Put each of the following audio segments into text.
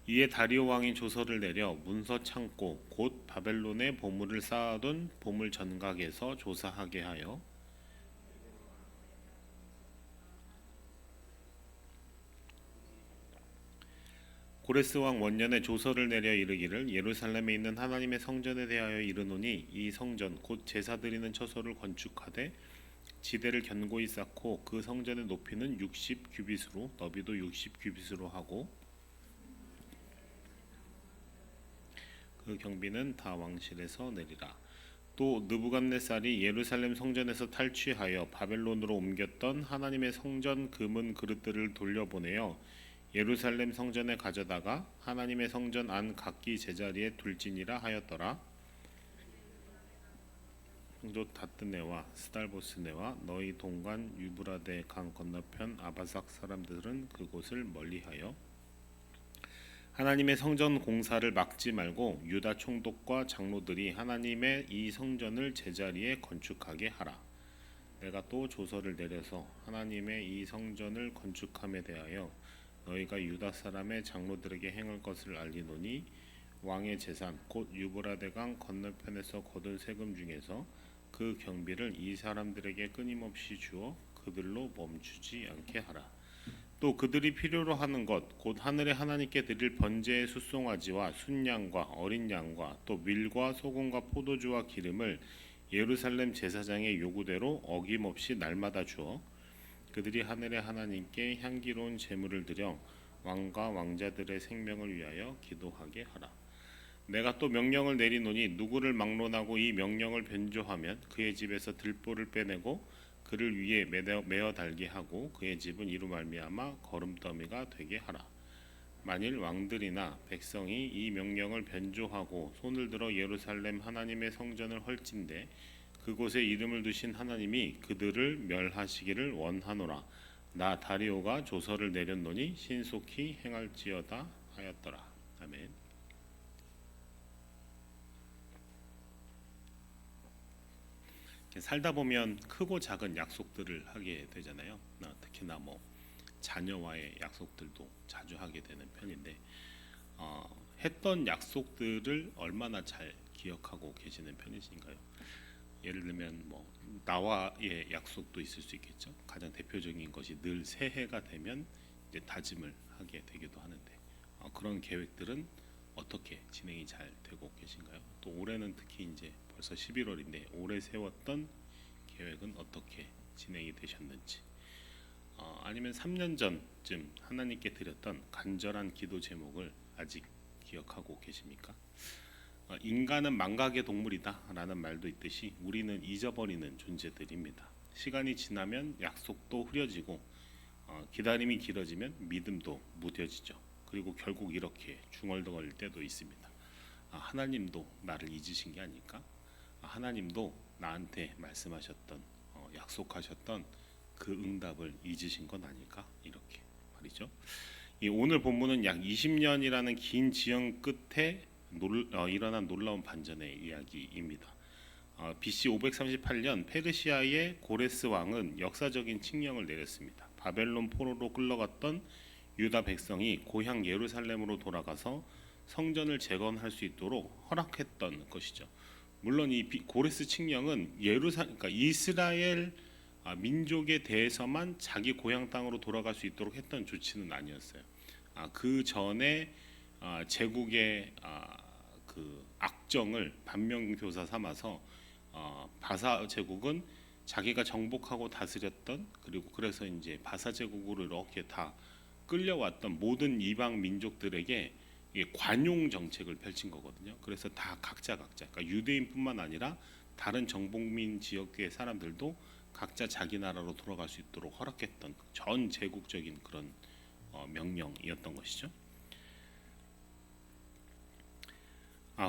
이에 다리오 왕이 조서를 내려 문서 창고 곧 바벨론에 보물을 쌓아둔 보물 전각에서 조사하게 하여 고레스 왕 원년에 조서를 내려 이르기를 예루살렘에 있는 하나님의 성전에 대하여 이르노니 이 성전 곧 제사 드리는 처소를 건축하되 지대를 견고히 쌓고 그 성전의 높이는 60 규빗으로 너비도 60 규빗으로 하고 그 경비는 다 왕실에서 내리라. 또 느부갓네살이 예루살렘 성전에서 탈취하여 바벨론으로 옮겼던 하나님의 성전 금은 그릇들을 돌려보내어 예루살렘 성전에 가져다가 하나님의 성전 안 각기 제자리에 둘지니라 하였더라. 형조 다뜨네와 스달보스네와 너희 동간 유브라데 강 건너편 아바삭 사람들은 그곳을 멀리하여 하나님의 성전 공사를 막지 말고 유다 총독과 장로들이 하나님의 이 성전을 제자리에 건축하게 하라. 내가 또 조서를 내려서 하나님의 이 성전을 건축함에 대하여 너희가 유다 사람의 장로들에게 행할 것을 알리노니 왕의 재산 곧 유브라데강 건너편에서 거둔 세금 중에서 그 경비를 이 사람들에게 끊임없이 주어 그들로 멈추지 않게 하라. 또 그들이 필요로 하는 것 곧 하늘의 하나님께 드릴 번제의 숫송아지와 순양과 어린 양과 또 밀과 소금과 포도주와 기름을 예루살렘 제사장의 요구대로 어김없이 날마다 주어 그들이 하늘의 하나님께 향기로운 제물을 드려 왕과 왕자들의 생명을 위하여 기도하게 하라. 내가 또 명령을 내리노니 누구를 막론하고 이 명령을 변조하면 그의 집에서 들보를 빼내고 그를 위에 메어 달게 하고 그의 집은 이로 말미암아 거름더미가 되게 하라. 만일 왕들이나 백성이 이 명령을 변조하고 손을 들어 예루살렘 하나님의 성전을 헐진대 그곳에 이름을 두신 하나님이 그들을 멸하시기를 원하노라. 나 다리오가 조서를 내렸노니 신속히 행할지어다 하였더라. 아멘. 살다 보면 크고 작은 약속들을 하게 되잖아요. 특히나 뭐 자녀와의 약속들도 자주 하게 되는 편인데 했던 약속들을 얼마나 잘 기억하고 계시는 편이신가요? 예를 들면 뭐 나와의 약속도 있을 수 있겠죠. 가장 대표적인 것이 늘 새해가 되면 이제 다짐을 하게 되기도 하는데 그런 계획들은 어떻게 진행이 잘 되고 계신가요? 또 올해는 특히 이제 벌써 11월인데 올해 세웠던 계획은 어떻게 진행이 되셨는지 아니면 3년 전쯤 하나님께 드렸던 간절한 기도 제목을 아직 기억하고 계십니까? 인간은 망각의 동물이다라는 말도 있듯이 우리는 잊어버리는 존재들입니다. 시간이 지나면 약속도 흐려지고 기다림이 길어지면 믿음도 무뎌지죠. 그리고 결국 이렇게 중얼거릴 때도 있습니다. 하나님도 나를 잊으신 게 아닐까? 하나님도 나한테 말씀하셨던 약속하셨던 그 응답을 잊으신 건 아닐까? 이렇게 말이죠. 이 오늘 본문은 약 20년이라는 긴 지연 끝에 일어난 놀라운 반전의 이야기입니다. BC 538년 페르시아의 고레스 왕은 역사적인 칙령을 내렸습니다. 바벨론 포로로 끌려갔던 유다 백성이 고향 예루살렘으로 돌아가서 성전을 재건할 수 있도록 허락했던 것이죠. 물론 이 고레스 칙령은 그러니까 이스라엘 민족에 대해서만 자기 고향 땅으로 돌아갈 수 있도록 했던 조치는 아니었어요. 그 전에 제국의 그 악정을 반면교사 삼아서 바사 제국은 자기가 정복하고 다스렸던 그리고 그래서 이제 바사 제국으로 이렇게 다 끌려왔던 모든 이방 민족들에게 관용 정책을 펼친 거거든요. 그래서 다 각자 그러니까 유대인뿐만 아니라 다른 정복민 지역의 사람들도 각자 자기 나라로 돌아갈 수 있도록 허락했던 전 제국적인 그런 명령이었던 것이죠.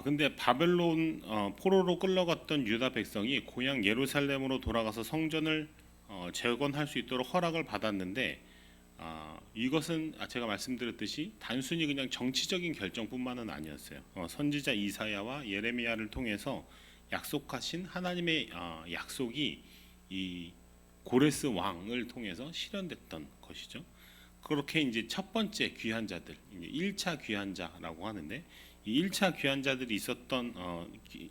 근데 바벨론 포로로 끌려갔던 유다 백성이 고향 예루살렘으로 돌아가서 성전을 재건할 수 있도록 허락을 받았는데 이것은 제가 말씀드렸듯이 단순히 그냥 정치적인 결정뿐만은 아니었어요. 선지자 이사야와 예레미야를 통해서 약속하신 하나님의 약속이 이 고레스 왕을 통해서 실현됐던 것이죠. 그렇게 이제 첫 번째 귀환자들, 이제 1차 귀환자라고 하는데 이 1차 귀환자들이 있었던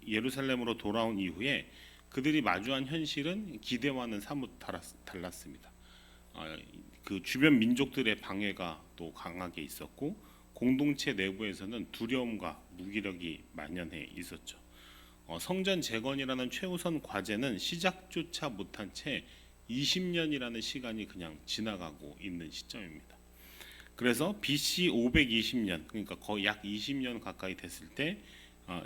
예루살렘으로 돌아온 이후에 그들이 마주한 현실은 기대와는 사뭇 달랐습니다. 그 주변 민족들의 방해가 또 강하게 있었고 공동체 내부에서는 두려움과 무기력이 만연해 있었죠. 성전 재건이라는 최우선 과제는 시작조차 못한 채 20년이라는 시간이 그냥 지나가고 있는 시점입니다. 그래서 BC 520년, 그러니까 거의 약 20년 가까이 됐을 때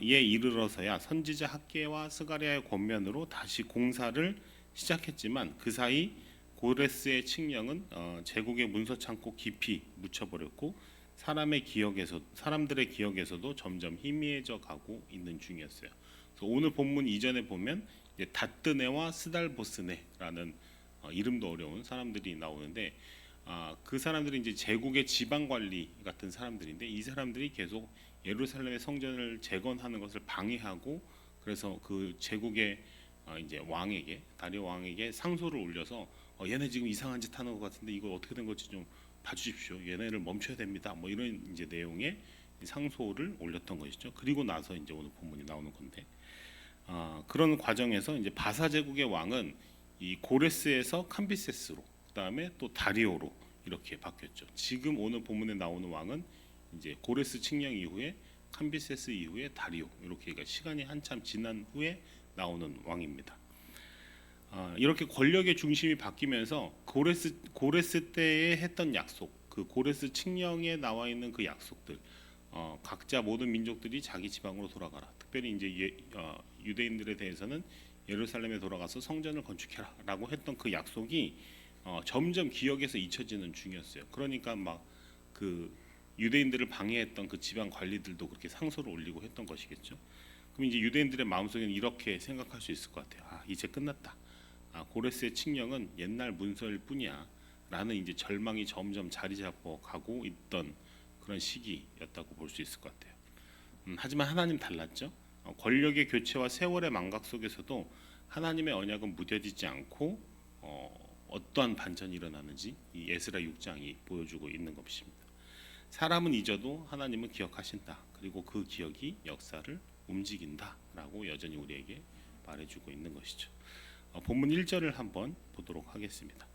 이에 이르러서야 선지자 학개와 스가랴의 권면으로 다시 공사를 시작했지만 그 사이 고레스의 칙령은 제국의 문서 창고 깊이 묻혀버렸고 사람들의 기억에서도 점점 희미해져 가고 있는 중이었어요. 그래서 오늘 본문 이전에 보면 이제 다뜨네와 스달보스네라는 이름도 어려운 사람들이 나오는데 그 사람들이 이제 제국의 지방 관리 같은 사람들인데 이 사람들이 계속 예루살렘의 성전을 재건하는 것을 방해하고 그래서 그 제국의 이제 왕에게 다리오 왕에게 상소를 올려서 얘네 지금 이상한 짓 하는 것 같은데 이거 어떻게 된 건지 좀 봐주십시오. 얘네를 멈춰야 됩니다. 뭐 이런 이제 내용의 상소를 올렸던 것이죠. 그리고 나서 이제 오늘 본문이 나오는 건데 그런 과정에서 이제 바사 제국의 왕은 이 고레스에서 캄비세스로 그다음에 또 다리오로 이렇게 바뀌었죠. 지금 오늘 본문에 나오는 왕은 이제 고레스 칙령 이후에 캄비세스 이후에 다리오 이렇게 그러니까 시간이 한참 지난 후에 나오는 왕입니다. 이렇게 권력의 중심이 바뀌면서 고레스 때에 했던 약속, 그 고레스 칙령에 나와 있는 그 약속들, 각자 모든 민족들이 자기 지방으로 돌아가라. 특별히 이제 유대인들에 대해서는 예루살렘에 돌아가서 성전을 건축해라라고 했던 그 약속이 점점 기억에서 잊혀지는 중이었어요. 그러니까 막 그 유대인들을 방해했던 그 지방 관리들도 그렇게 상소를 올리고 했던 것이겠죠. 그럼 이제 유대인들의 마음속에는 이렇게 생각할 수 있을 것 같아요. 이제 끝났다. 고레스의 칙령은 옛날 문서일 뿐이야라는 이제 절망이 점점 자리 잡아 가고 있던 그런 시기였다고 볼 수 있을 것 같아요. 하지만 하나님 달랐죠. 권력의 교체와 세월의 망각 속에서도 하나님의 언약은 무뎌지지 않고 어떠한 반전이 일어나는지 이 에스라 6장이 보여주고 있는 것입니다. 사람은 잊어도 하나님은 기억하신다. 그리고 그 기억이 역사를 움직인다라고 여전히 우리에게 말해주고 있는 것이죠. 본문 1절을 한번 보도록 하겠습니다.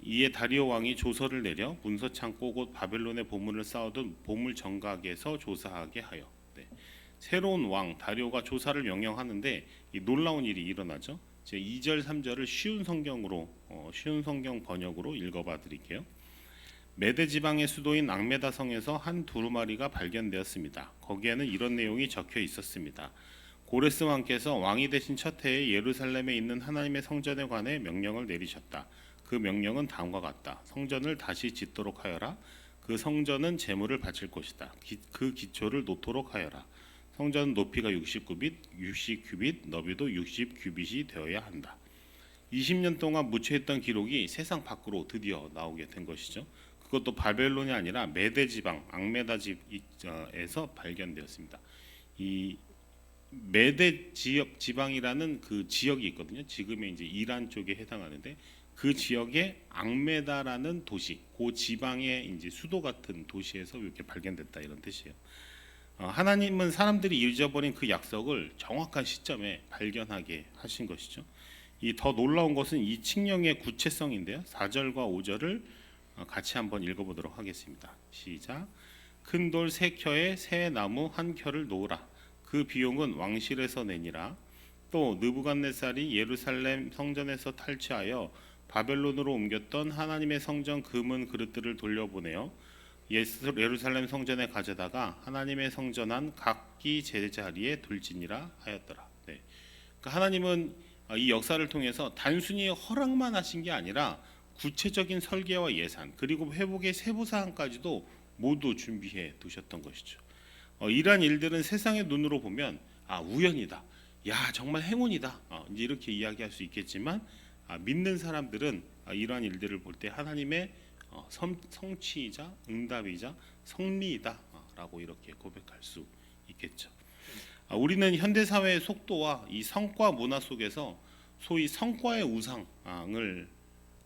이에 다리오 왕이 조서를 내려 문서 창고 곧 바벨론의 보물을 쌓아둔 보물 정각에서 조사하게 하여 새로운 왕 다리오가 조사를 명령하는데 이 놀라운 일이 일어나죠. 제 2절 3절을 쉬운 성경 번역으로 읽어봐 드릴게요. 메데 지방의 수도인 앙메다 성에서 한 두루마리가 발견되었습니다. 거기에는 이런 내용이 적혀 있었습니다. 고레스 왕께서 왕이 되신 첫 해에 예루살렘에 있는 하나님의 성전에 관해 명령을 내리셨다. 그 명령은 다음과 같다. 성전을 다시 짓도록 하여라. 그 성전은 제물을 바칠 곳이다. 그 기초를 놓도록 하여라. 성전 높이가 60규빗, 너비도 60규빗이 되어야 한다. 20년 동안 묻혀있던 기록이 세상 밖으로 드디어 나오게 된 것이죠. 그것도 바벨론이 아니라 메데 지방, 앙메다 지방에서 발견되었습니다. 이 메데 지방이라는 그 지역이 있거든요. 지금의 이제 이란 쪽에 해당하는데 그 지역의 앙메다라는 도시, 그 지방의 이제 수도 같은 도시에서 이렇게 발견됐다 이런 뜻이에요. 하나님은 사람들이 잊어버린 그 약속을 정확한 시점에 발견하게 하신 것이죠. 이 더 놀라운 것은 이 칙령의 구체성인데요. 4절과 5절을 같이 한번 읽어보도록 하겠습니다. 시작. 큰 돌 3켜에 새 나무 1켜를 놓으라. 그 비용은 왕실에서 내니라. 또 느부갓네살이 예루살렘 성전에서 탈취하여 바벨론으로 옮겼던 하나님의 성전 금은 그릇들을 돌려보내어 예루살렘 성전에 가져다가 하나님의 성전한 각기 제자리에 둘지니라 하였더라. 그러니까 하나님은 이 역사를 통해서 단순히 허락만 하신 게 아니라 구체적인 설계와 예산 그리고 회복의 세부 사항까지도 모두 준비해 두셨던 것이죠. 이러한 일들은 세상의 눈으로 보면 우연이다. 야 정말 행운이다. 이제 이렇게 이야기할 수 있겠지만 믿는 사람들은 이러한 일들을 볼 때 하나님의 성취이자 응답이자 성리이다라고 이렇게 고백할 수 있겠죠. 우리는 현대 사회의 속도와 이 성과 문화 속에서 소위 성과의 우상을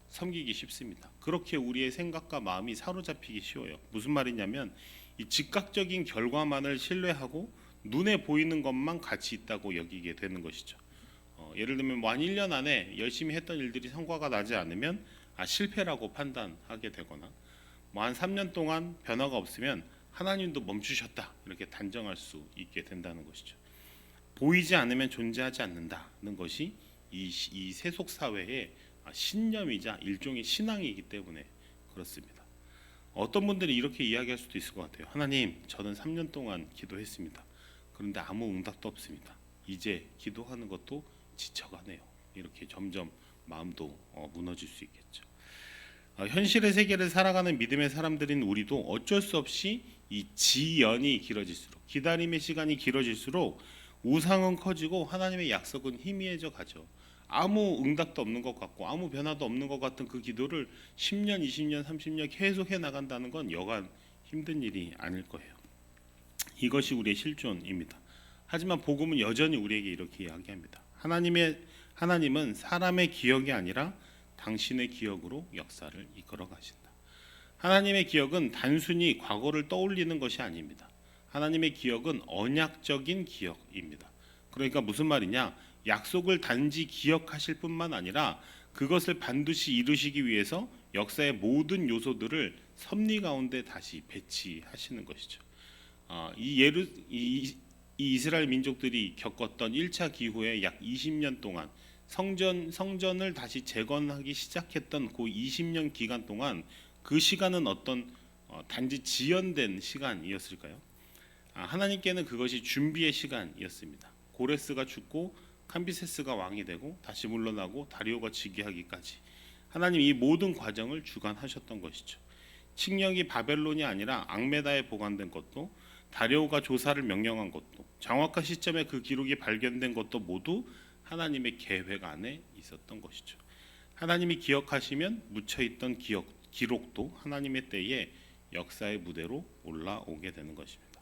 섬기기 쉽습니다. 그렇게 우리의 생각과 마음이 사로잡히기 쉬워요. 무슨 말이냐면 이 즉각적인 결과만을 신뢰하고 눈에 보이는 것만 가치 있다고 여기게 되는 것이죠. 예를 들면 뭐 한 1년 안에 열심히 했던 일들이 성과가 나지 않으면 실패라고 판단하게 되거나 뭐 한 3년 동안 변화가 없으면 하나님도 멈추셨다 이렇게 단정할 수 있게 된다는 것이죠. 보이지 않으면 존재하지 않는다는 것이 이 세속 사회의 신념이자 일종의 신앙이기 때문에 그렇습니다. 어떤 분들이 이렇게 이야기할 수도 있을 것 같아요. 하나님, 저는 3년 동안 기도했습니다. 그런데 아무 응답도 없습니다. 이제 기도하는 것도 지쳐가네요. 이렇게 점점 마음도 무너질 수 있겠죠. 현실의 세계를 살아가는 믿음의 사람들인 우리도 어쩔 수 없이 이 지연이 길어질수록, 기다림의 시간이 길어질수록 우상은 커지고 하나님의 약속은 희미해져 가죠. 아무 응답도 없는 것 같고 아무 변화도 없는 것 같은 그 기도를 10년, 20년, 30년 계속 해 나간다는 건 여간 힘든 일이 아닐 거예요. 이것이 우리의 실존입니다. 하지만 복음은 여전히 우리에게 이렇게 이야기합니다. 하나님은 사람의 기억이 아니라 당신의 기억으로 역사를 이끌어 가신다. 하나님의 기억은 단순히 과거를 떠올리는 것이 아닙니다. 하나님의 기억은 언약적인 기억입니다. 그러니까 무슨 말이냐? 약속을 단지 기억하실 뿐만 아니라 그것을 반드시 이루시기 위해서 역사의 모든 요소들을 섭리 가운데 다시 배치하시는 것이죠. 이 이스라엘 민족들이 겪었던 1차 기후의 약 20년 동안 성전을 다시 재건하기 시작했던 그 20년 기간 동안 그 시간은 어떤 단지 지연된 시간이었을까요? 하나님께는 그것이 준비의 시간이었습니다. 고레스가 죽고 캄비세스가 왕이 되고 다시 물러나고 다리오가 즉위하기까지 하나님 이 모든 과정을 주관하셨던 것이죠. 칙령이 바벨론이 아니라 앙메다에 보관된 것도, 다리오가 조사를 명령한 것도, 정확한 시점에 그 기록이 발견된 것도 모두 하나님의 계획 안에 있었던 것이죠. 하나님이 기억하시면 묻혀있던 기록도 하나님의 때에 역사의 무대로 올라오게 되는 것입니다.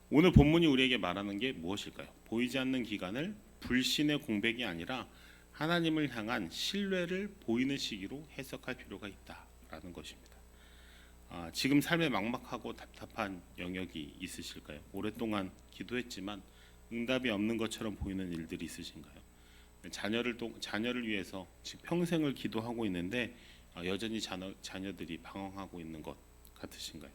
오늘 본문이 우리에게 말하는 게 무엇일까요? 보이지 않는 기간을 불신의 공백이 아니라 하나님을 향한 신뢰를 보이는 시기로 해석할 필요가 있다라는 것입니다. 지금 삶에 막막하고 답답한 영역이 있으실까요? 오랫동안 기도했지만 응답이 없는 것처럼 보이는 일들이 있으신가요? 자녀를 위해서 평생을 기도하고 있는데 여전히 자녀들이 방황하고 있는 것 같으신가요?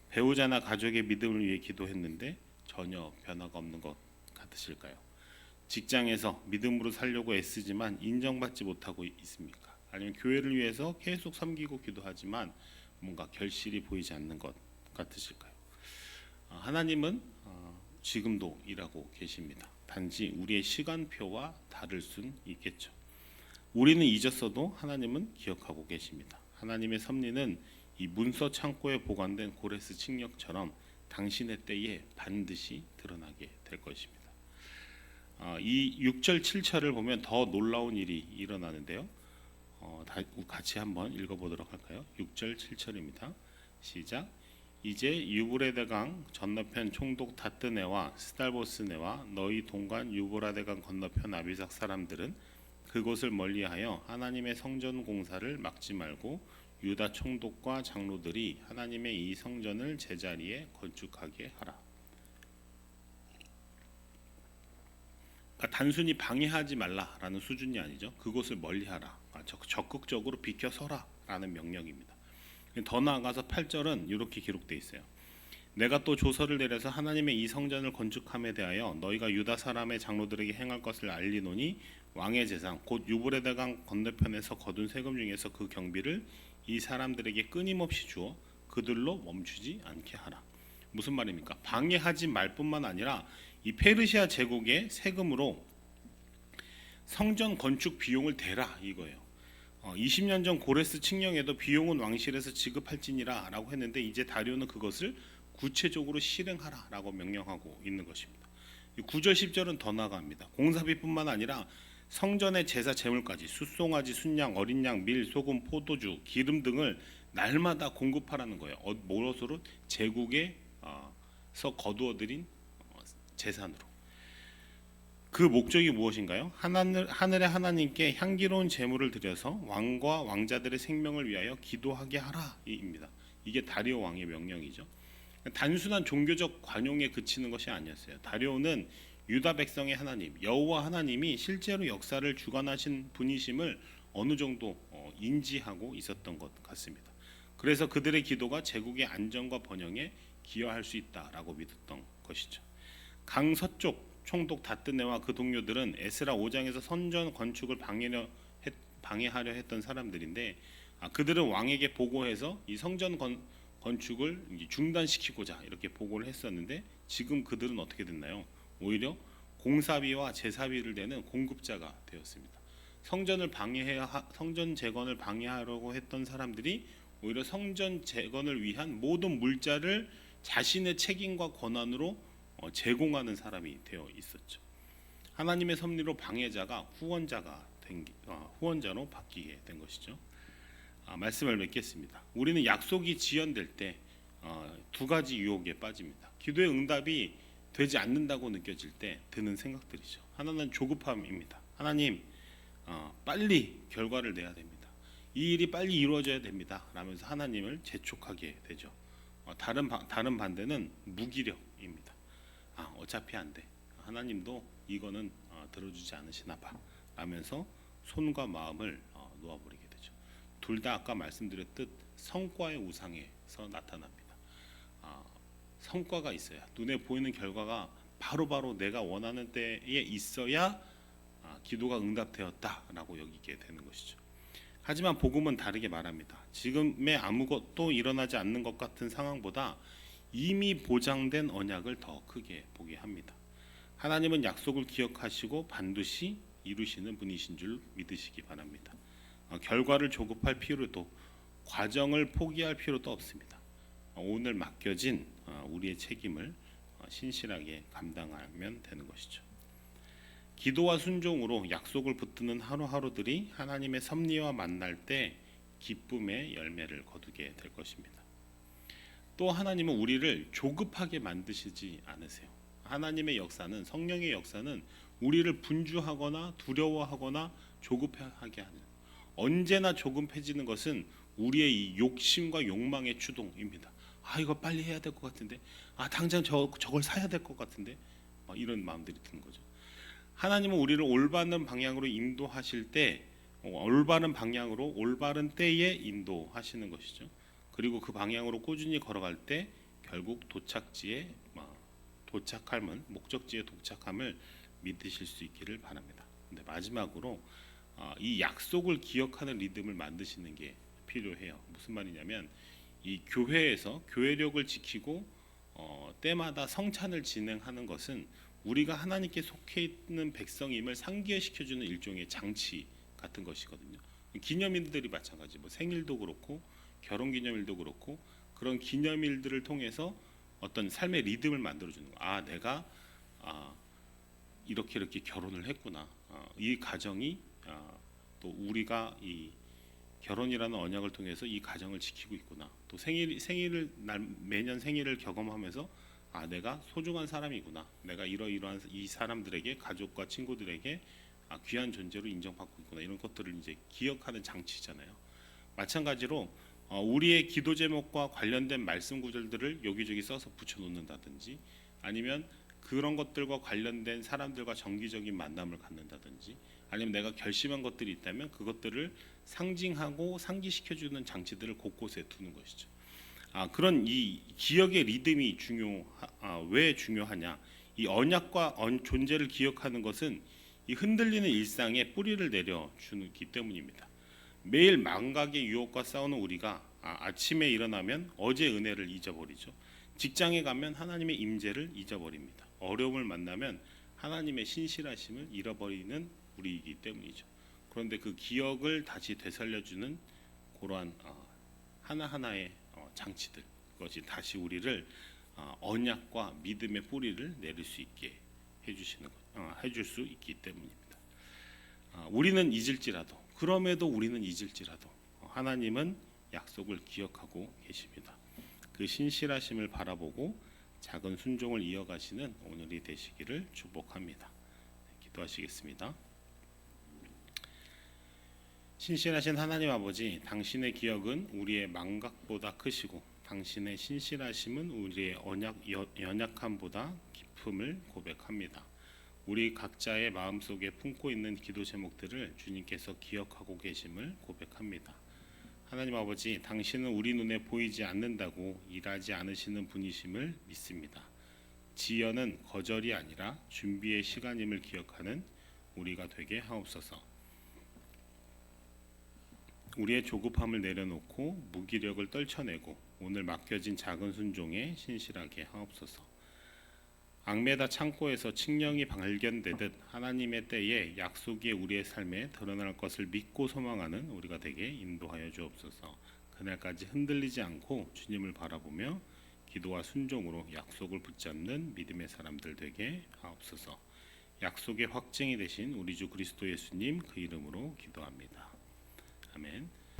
배우자나 가족의 믿음을 위해 기도했는데 전혀 변화가 없는 것 같으실까요? 직장에서 믿음으로 살려고 애쓰지만 인정받지 못하고 있습니까? 아니면 교회를 위해서 계속 섬기고 기도하지만 뭔가 결실이 보이지 않는 것 같으실까요? 하나님은 지금도 일하고 계십니다. 단지 우리의 시간표와 다를 순 있겠죠. 우리는 잊었어도 하나님은 기억하고 계십니다. 하나님의 섭리는 이 문서 창고에 보관된 고레스 칙령처럼 당신의 때에 반드시 드러나게 될 것입니다. 이 6절 7절을 보면 더 놀라운 일이 일어나는데요. 같이 한번 읽어보도록 할까요? 6절 7절입니다. 시작. 이제 유브라데강 건너편 총독 다뜨네와 스달보스네와 너희 동관 유브라데강 건너편 아비삭 사람들은 그곳을 멀리하여 하나님의 성전 공사를 막지 말고 유다 총독과 장로들이 하나님의 이 성전을 제자리에 건축하게 하라. 그러니까 단순히 방해하지 말라라는 수준이 아니죠. 그곳을 멀리하라. 적극적으로 비켜서라라는 명령입니다. 더 나아가서 8절은 이렇게 기록되어 있어요. 내가 또 조서를 내려서 하나님의 이 성전을 건축함에 대하여 너희가 유다 사람의 장로들에게 행할 것을 알리노니 왕의 재산 곧 유브라데강 건너편에서 거둔 세금 중에서 그 경비를 이 사람들에게 끊임없이 주어 그들로 멈추지 않게 하라. 무슨 말입니까? 방해하지 말 뿐만 아니라 이 페르시아 제국의 세금으로 성전 건축 비용을 대라 이거예요. 20년 전 고레스 칙령에도 비용은 왕실에서 지급할지니라 라고 했는데 이제 다리오는 그것을 구체적으로 실행하라 라고 명령하고 있는 것입니다. 9절 10절은 더 나아갑니다. 공사비뿐만 아니라 성전의 제사 제물까지 숫송아지, 순양, 어린 양, 밀, 소금, 포도주, 기름 등을 날마다 공급하라는 거예요. 무엇으로? 제국에서 거두어들인 재산으로. 그 목적이 무엇인가요? 하늘의 하나님께 향기로운 제물을 드려서 왕과 왕자들의 생명을 위하여 기도하게 하라입니다. 이게 다리오 왕의 명령이죠. 단순한 종교적 관용에 그치는 것이 아니었어요. 다리오는 유다 백성의 하나님 여호와 하나님이 실제로 역사를 주관하신 분이심을 어느 정도 인지하고 있었던 것 같습니다. 그래서 그들의 기도가 제국의 안정과 번영에 기여할 수 있다라고 믿었던 것이죠. 강서쪽 총독 다뜨네와 그 동료들은 에스라 5장에서 성전 건축을 방해하려 했던 사람들인데 그들은 왕에게 보고해서 이 성전 건축을 중단시키고자 이렇게 보고를 했었는데 지금 그들은 어떻게 됐나요? 오히려 공사비와 제사비를 내는 공급자가 되었습니다. 성전 재건을 방해하려고 했던 사람들이 오히려 성전 재건을 위한 모든 물자를 자신의 책임과 권한으로 제공하는 사람이 되어 있었죠. 하나님의 섭리로 방해자가 후원자로 바뀌게 된 것이죠. 말씀을 맺겠습니다. 우리는 약속이 지연될 때 두 가지 유혹에 빠집니다. 기도의 응답이 되지 않는다고 느껴질 때 드는 생각들이죠. 하나는 조급함입니다. 하나님, 빨리 결과를 내야 됩니다. 이 일이 빨리 이루어져야 됩니다. 라면서 하나님을 재촉하게 되죠. 다른 반대는 무기력입니다. 어차피 안 돼. 하나님도 이거는 들어주지 않으시나 봐. 라면서 손과 마음을 놓아버리게 되죠. 둘 다 아까 말씀드렸듯 성과의 우상에서 나타납니다. 성과가 있어야 눈에 보이는 결과가 바로바로 내가 원하는 때에 있어야 기도가 응답되었다라고 여기게 되는 것이죠. 하지만 복음은 다르게 말합니다. 지금의 아무것도 일어나지 않는 것 같은 상황보다 이미 보장된 언약을 더 크게 보게 합니다. 하나님은 약속을 기억하시고 반드시 이루시는 분이신 줄 믿으시기 바랍니다. 결과를 조급할 필요도 과정을 포기할 필요도 없습니다. 오늘 맡겨진 우리의 책임을 신실하게 감당하면 되는 것이죠. 기도와 순종으로 약속을 붙드는 하루하루들이 하나님의 섭리와 만날 때 기쁨의 열매를 거두게 될 것입니다. 또 하나님은 우리를 조급하게 만드시지 않으세요. 하나님의 역사는 성령의 역사는 우리를 분주하거나 두려워하거나 조급하게 하는 언제나 조급해지는 것은 우리의 이 욕심과 욕망의 추동입니다. 이거 빨리 해야 될 것 같은데 당장 저걸 사야 될 것 같은데 이런 마음들이 드는 거죠. 하나님은 우리를 올바른 방향으로 인도하실 때 올바른 방향으로 올바른 때에 인도하시는 것이죠. 그리고 그 방향으로 꾸준히 걸어갈 때 결국 목적지에 도착함을 믿으실 수 있기를 바랍니다. 근데 마지막으로 이 약속을 기억하는 리듬을 만드시는 게 필요해요. 무슨 말이냐면 이 교회에서 교회력을 지키고 때마다 성찬을 진행하는 것은 우리가 하나님께 속해 있는 백성임을 상기시켜주는 일종의 장치 같은 것이거든요. 기념일들이 마찬가지, 생일도 그렇고 결혼기념일도 그렇고 그런 기념일들을 통해서 어떤 삶의 리듬을 만들어주는 거. 내가 이렇게 결혼을 했구나. 이 가정이 또 우리가 이 결혼이라는 언약을 통해서 이 가정을 지키고 있구나. 또 매년 생일을 경험하면서 내가 소중한 사람이구나. 내가 이러이러한 이 사람들에게 가족과 친구들에게 귀한 존재로 인정받고 있구나. 이런 것들을 이제 기억하는 장치잖아요. 마찬가지로 우리의 기도 제목과 관련된 말씀 구절들을 여기저기 써서 붙여놓는다든지 아니면 그런 것들과 관련된 사람들과 정기적인 만남을 갖는다든지 아니면 내가 결심한 것들이 있다면 그것들을 상징하고 상기시켜주는 장치들을 곳곳에 두는 것이죠. 그런 이 기억의 리듬이 왜 중요하냐? 이 언약과 존재를 기억하는 것은 이 흔들리는 일상에 뿌리를 내려주기 때문입니다. 매일 망각의 유혹과 싸우는 우리가 아침에 일어나면 어제의 은혜를 잊어버리죠. 직장에 가면 하나님의 임재를 잊어버립니다. 어려움을 만나면 하나님의 신실하심을 잃어버리는 우리이기 때문이죠. 그런데 그 기억을 다시 되살려주는 그러한 하나하나의 장치들, 그것이 다시 우리를 언약과 믿음의 뿌리를 내릴 수 있게 해줄 수 있기 때문입니다. 그럼에도 우리는 잊을지라도 하나님은 약속을 기억하고 계십니다. 그 신실하심을 바라보고 작은 순종을 이어가시는 오늘이 되시기를 축복합니다. 기도하시겠습니다. 신실하신 하나님 아버지, 당신의 기억은 우리의 망각보다 크시고 당신의 신실하심은 우리의 연약함보다 깊음을 고백합니다. 우리 각자의 마음속에 품고 있는 기도 제목들을 주님께서 기억하고 계심을 고백합니다. 하나님 아버지, 당신은 우리 눈에 보이지 않는다고 일하지 않으시는 분이심을 믿습니다. 지연은 거절이 아니라 준비의 시간임을 기억하는 우리가 되게 하옵소서. 우리의 조급함을 내려놓고 무기력을 떨쳐내고 오늘 맡겨진 작은 순종에 신실하게 하옵소서. 앙메다 창고에서 칙령이 발견되듯 하나님의 때에 약속이 우리의 삶에 드러날 것을 믿고 소망하는 우리가 되게 인도하여 주옵소서. 그날까지 흔들리지 않고 주님을 바라보며 기도와 순종으로 약속을 붙잡는 믿음의 사람들 되게 하옵소서. 약속의 확증이 되신 우리 주 그리스도 예수님 그 이름으로 기도합니다. 아멘.